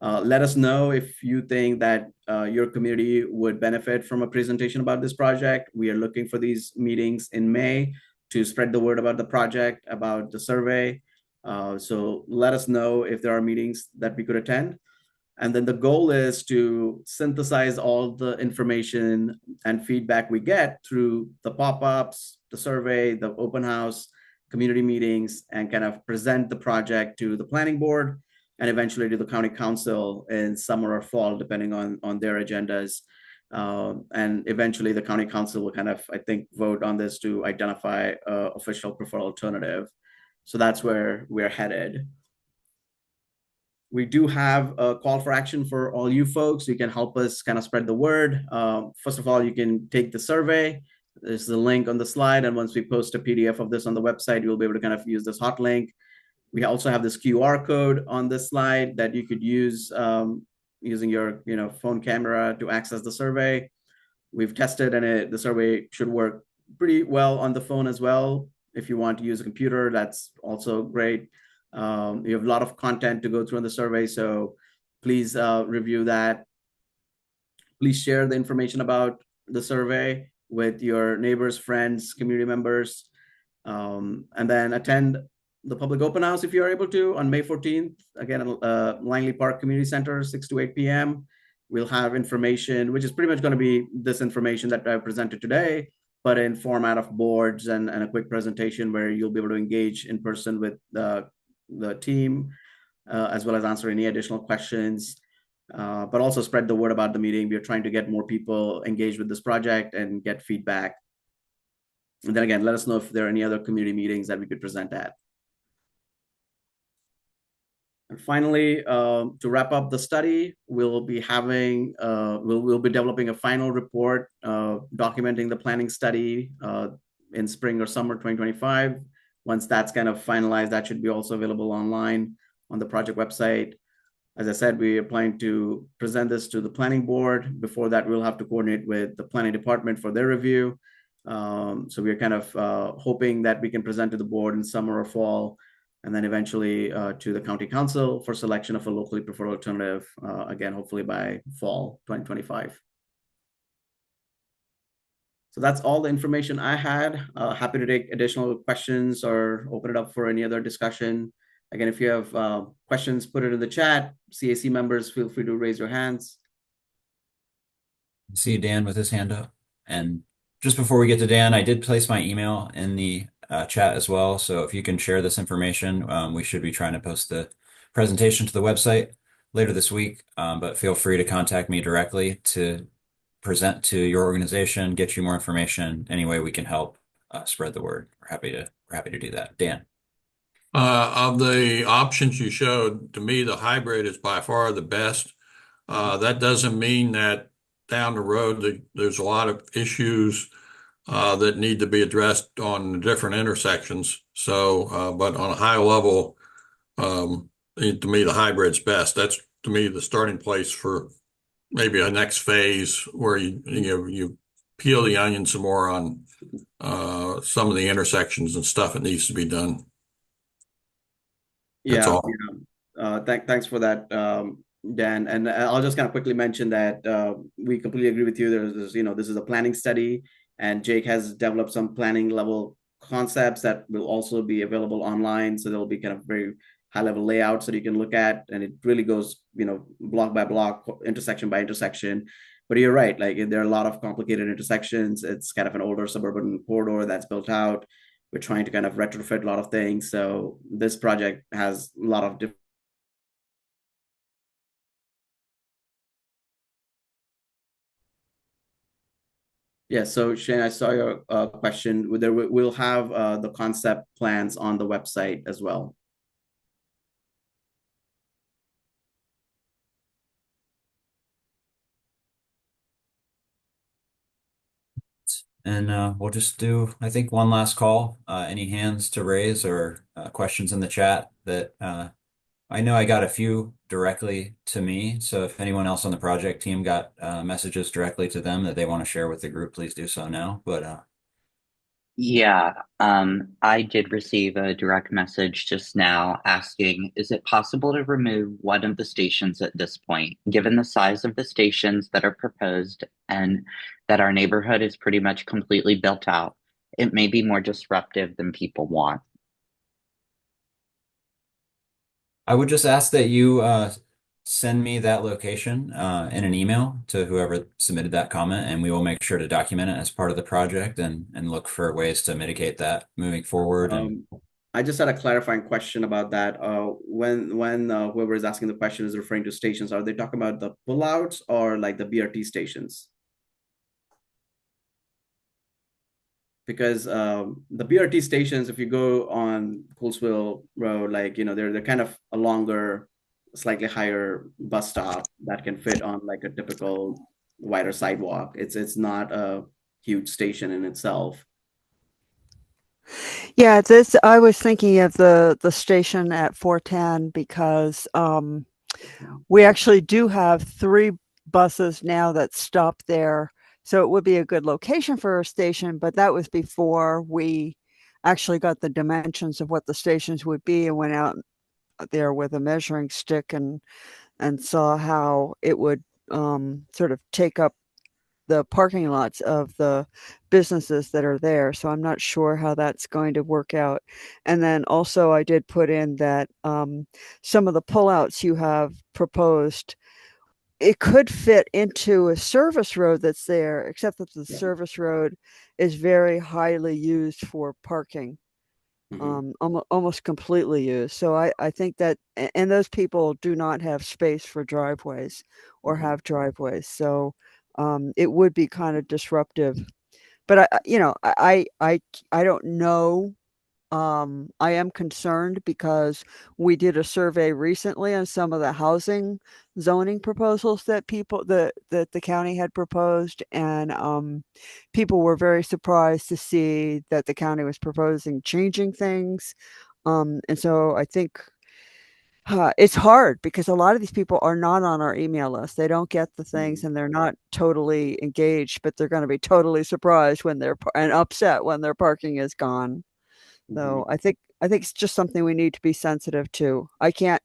let us know if you think that your community would benefit from a presentation about this project. We are looking for these meetings in May to spread the word about the project, about the survey. So let us know if there are meetings that we could attend. And then the goal is to synthesize all the information and feedback we get through the pop-ups, the survey, the open house, community meetings, and kind of present the project to the planning board and eventually to the county council in summer or fall, depending on their agendas. And eventually the county council will kind of, I think, vote on this to identify an official preferred alternative. So that's where we're headed. We do have a call for action for all you folks. You can help us kind of spread the word. First of all, you can take the survey. There's the link on the slide. And once we post a PDF of this on the website, you'll be able to kind of use this hot link. We also have this QR code on this slide that you could use using your phone camera to access the survey. We've tested and the survey should work pretty well on the phone as well. If you want to use a computer, that's also great. You have a lot of content to go through on the survey, so please review that. Please share the information about the survey with your neighbors, friends, community members, and then attend the public open house if you are able to on May 14th, again, at Langley Park Community Center, 6 to 8 p.m. We'll have information, which is pretty much going to be this information that I presented today, but in format of boards and a quick presentation where you'll be able to engage in person with the team. as well as answer any additional questions, but also spread the word about the meeting. We're trying to get more people engaged with this project and get feedback. And then again, let us know if there are any other community meetings that we could present at. And finally, to wrap up the study, we'll be having, we'll be developing a final report documenting the planning study in spring or summer 2025. Once that's kind of finalized, that should be also available online on the project website. As I said, we are planning to present this to the planning board. Before that, we'll have to coordinate with the planning department for their review. So we're kind of hoping that we can present to the board in summer or fall, and then eventually to the county council for selection of a locally preferred alternative, again, hopefully by fall 2025. So that's all the information I had. Happy to take additional questions or open it up for any other discussion. Again, if you have questions, put it in the chat. CAC members, feel free to raise your hands.
See Dan with his hand up. And just before we get to Dan, I did place my email in the chat as well. So if you can share this information, we should be trying to post the presentation to the website later this week. But feel free to contact me directly to present to your organization, get you more information. Any way we can help spread the word. We're happy to do that. Dan.
Of the options you showed, to me, the hybrid is by far the best. That doesn't mean that down the road there's a lot of issues that need to be addressed on different intersections. So, but on a high level, to me, the hybrid's best. That's, to me, the starting place for maybe a next phase where you peel the onion some more on some of the intersections and stuff that needs to be done. That's
Yeah,
all.
thanks for that, Dan. And I'll just kind of quickly mention that we completely agree with you. There's this is a planning study, and Jake has developed some planning level concepts that will also be available online. So there'll be kind of very high level layouts that you can look at, and it really goes, block by block, intersection by intersection. But you're right, like there are a lot of complicated intersections. It's kind of an older suburban corridor that's built out. We're trying to kind of retrofit a lot of things. So this project has a lot of different. Yeah, so Shane, I saw your question. We'll have the concept plans on the website as well.
And we'll just do, I think, one last call. Any hands to raise or questions in the chat that I know I got a few directly to me. So if anyone else on the project team got messages directly to them that they want to share with the group, please do so now. But
Yeah, I did receive a direct message just now asking, is it possible to remove one of the stations at this point? Given the size of the stations that are proposed and that our neighborhood is pretty much completely built out, it may be more disruptive than people want.
I would just ask that you send me that location in an email to whoever submitted that comment, and we will make sure to document it as part of the project and look for ways to mitigate that moving forward.
I just had a clarifying question about that. When whoever is asking the question is referring to stations, are they talking about the pullouts or like the BRT stations? Because the BRT stations, if you go on Coolsville Road, like, they're kind of a longer, slightly higher bus stop that can fit on like a typical wider sidewalk. It's not a huge station in itself.
Yeah, I was thinking of the station at 410 because we actually do have 3 buses now that stop there. So it would be a good location for a station, but that was before we actually got the dimensions of what the stations would be and went out there with a measuring stick and saw how it would sort of take up the parking lots of the businesses that are there. So I'm not sure how that's going to work out. And then also I did put in that some of the pullouts you have proposed, it could fit into a service road that's there, except that the service road is very highly used for parking. almost completely used. So I think that, and those people do not have space for driveways or have driveways. So it would be kind of disruptive. But I don't know. I am concerned because we did a survey recently on some of the housing zoning proposals that the county had proposed, and people were very surprised to see that the county was proposing changing things. And so I think it's hard because a lot of these people are not on our email list. They don't get the things and they're not totally engaged, but they're going to be totally surprised when and upset when their parking is gone. So I think it's just something we need to be sensitive to. I can't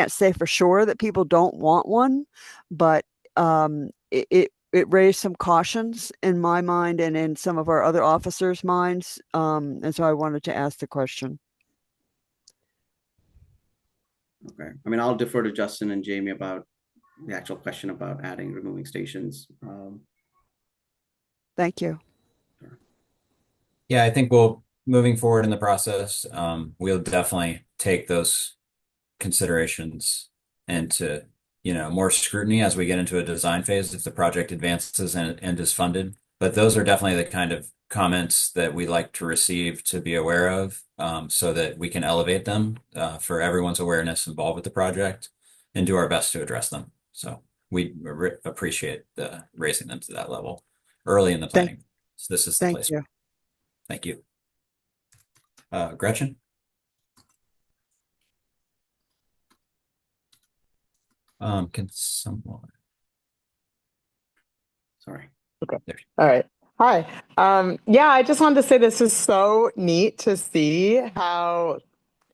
say for sure that people don't want one, but it raised some cautions in my mind and in some of our other officers' minds. And so I wanted to ask the question.
Okay. I mean, I'll defer to Justin and Jamie about the actual question about removing stations.
Thank you.
Yeah, I think moving forward in the process, we'll definitely take those considerations into, more scrutiny as we get into a design phase if the project advances and is funded. But those are definitely the kind of comments that we like to receive to be aware of, so that we can elevate them for everyone's awareness involved with the project and do our best to address them. So we appreciate raising them to that level early in the planning. So this is the
Thank
place.
you.
Thank you. Gretchen? Can someone?
Sorry.
Okay. All right. Hi. Yeah, I just wanted to say this is so neat to see how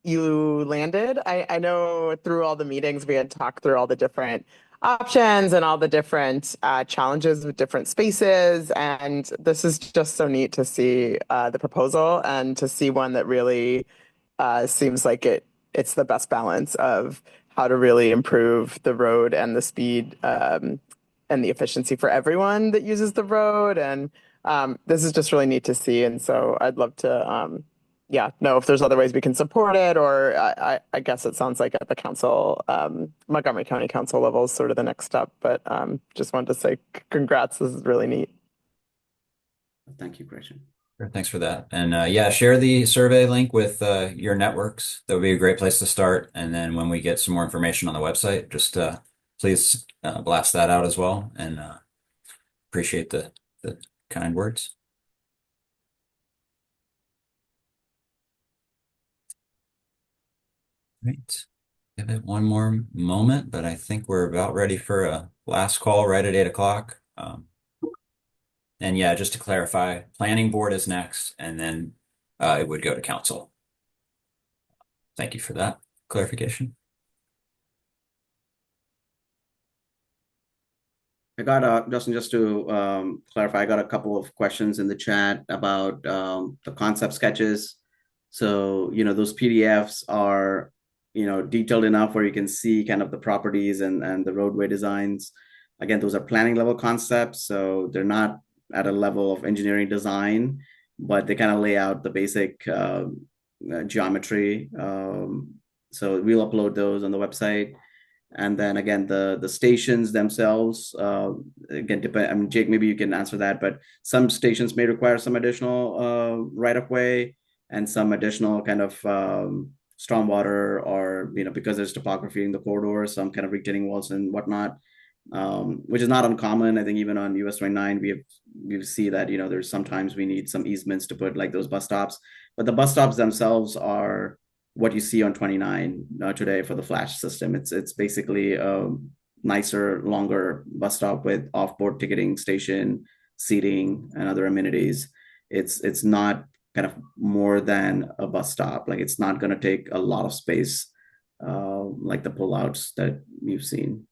you landed. I know through all the meetings we had talked through all the different options and all the different challenges with different spaces. And this is just so neat to see the proposal and to see one that really seems like it's the best balance of how to really improve the road and the speed and the efficiency for everyone that uses the road. And this is just really neat to see. And so I'd love to know if there's other ways we can support it, or I guess it sounds like at the council, Montgomery County Council level is sort of the next step. But just wanted to say congrats. This is really neat.
Thank you, Gretchen.
Sure, thanks for that. And yeah, share the survey link with your networks. That would be a great place to start. And then when we get some more information on the website, just please blast that out as well. And appreciate the kind words. Great. Give it one more moment, but I think we're about ready for a last call right at 8 o'clock. And yeah, just to clarify, planning board is next, and then it would go to council. Thank you for that clarification.
I got Justin, just to clarify, I got a couple of questions in the chat about the concept sketches. So, those PDFs are, detailed enough where you can see kind of the properties and the roadway designs. Again, those are planning level concepts, so they're not at a level of engineering design, but they kind of lay out the basic geometry. So we'll upload those on the website. And then again, the stations themselves, again, depend. I mean, Jake, maybe you can answer that, but some stations may require some additional right of way and some additional kind of stormwater, or because there's topography in the corridor, some kind of retaining walls and whatnot, which is not uncommon. I think even on US 29, we see that there's sometimes we need some easements to put like those bus stops, but the bus stops themselves are what you see on 29 today for the flash system. It's basically a nicer, longer bus stop with off-board ticketing station, seating, and other amenities. It's not kind of more than a bus stop. Like, it's not going to take a lot of space, like the pullouts that you've seen.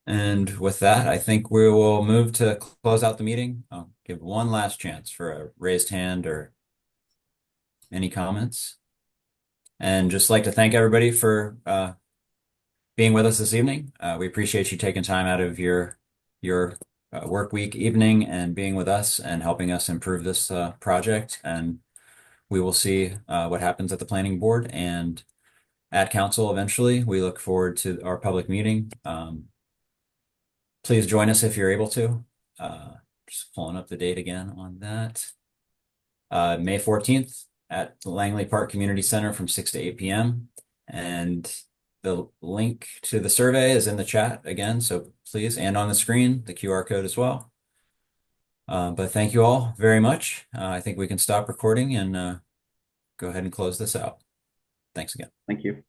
And with that, I think we will move to close out the meeting. I'll give one last chance for a raised hand or any comments. And just like to thank everybody for being with us this evening. We appreciate you taking time out of your work week evening and being with us and helping us improve this project. And we will see what happens at the planning board and at council eventually. We look forward to our public meeting. Please join us if you're able to. Just pulling up the date again on that. May 14th at the Langley Park Community Center from 6 to 8 p.m. And the link to the survey is in the chat again, so please, and on the screen, the QR code as well. But thank you all very much. I think we can stop recording and go ahead and close this out. Thanks again.
Thank you.